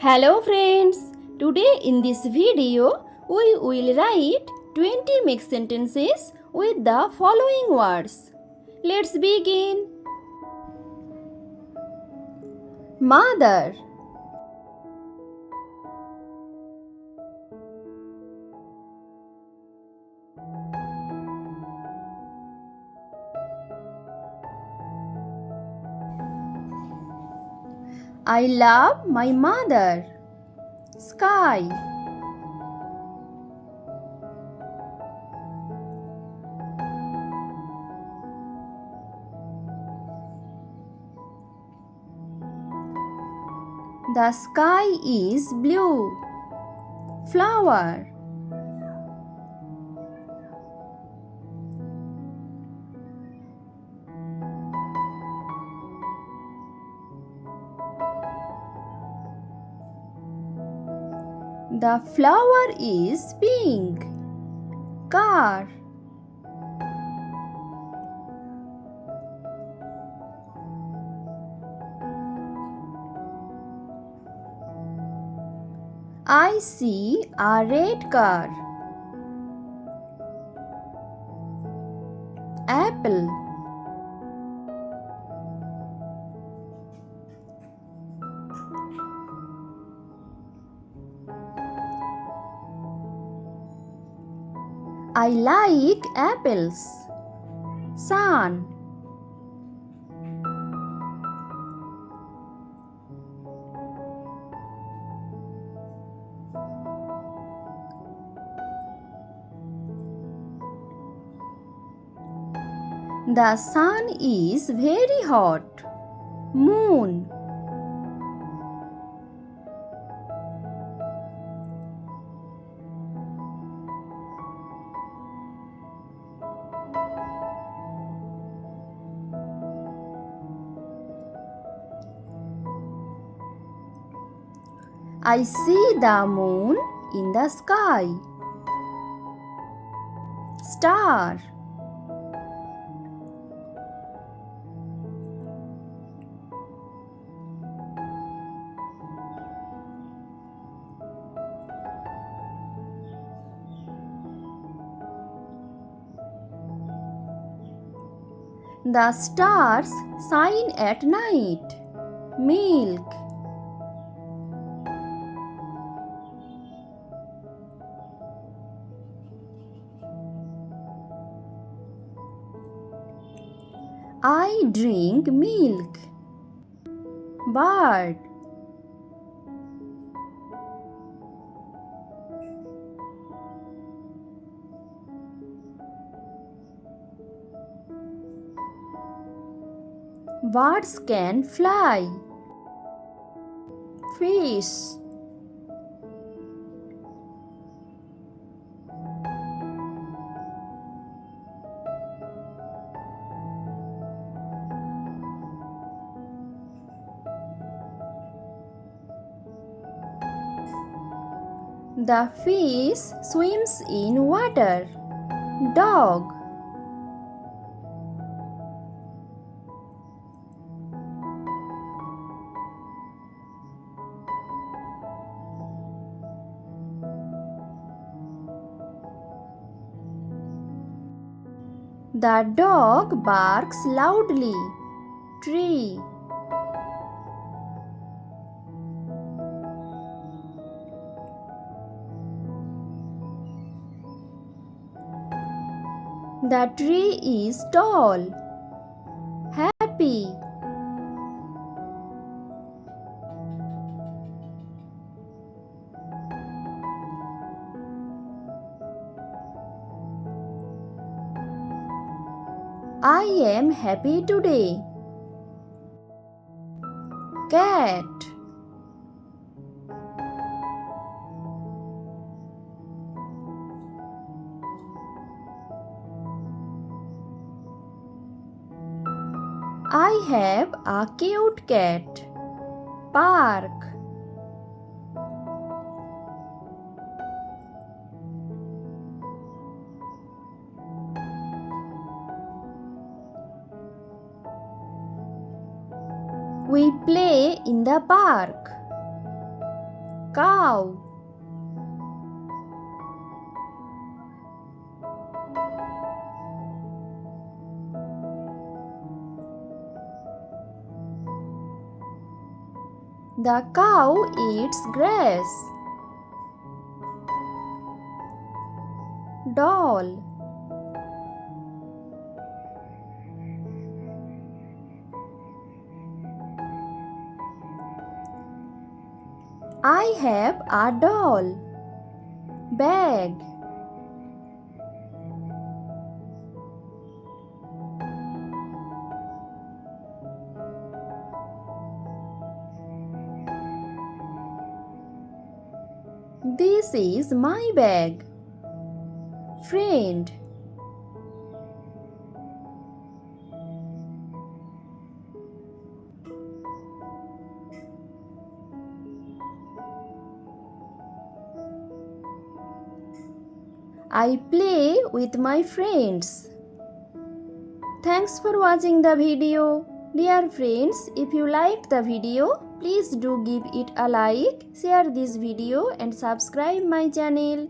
Hello friends, today in this video we will write 20 mixed sentences with the following words. Let's begin. Mother, I love my mother. Sky, the sky is blue. Flower, the flower is pink. Car, I see a red car. Apple, I like apples. Sun, the sun is very hot. Moon, I see the moon in the sky. Star, the stars shine at night. Milk, I drink milk. Bird, birds can fly. Fish, the fish swims in water. Dog, the dog barks loudly. Tree, the tree is tall. Happy, I am happy today. Cat, I have a cute cat. Park, we play in the park. cow. The cow eats grass. Doll. I have a doll. Bag. This is my bag. Friend. I play with my friends. Thanks for watching the video. Dear friends, if you liked the video, please do give it a like, share this video and subscribe my channel.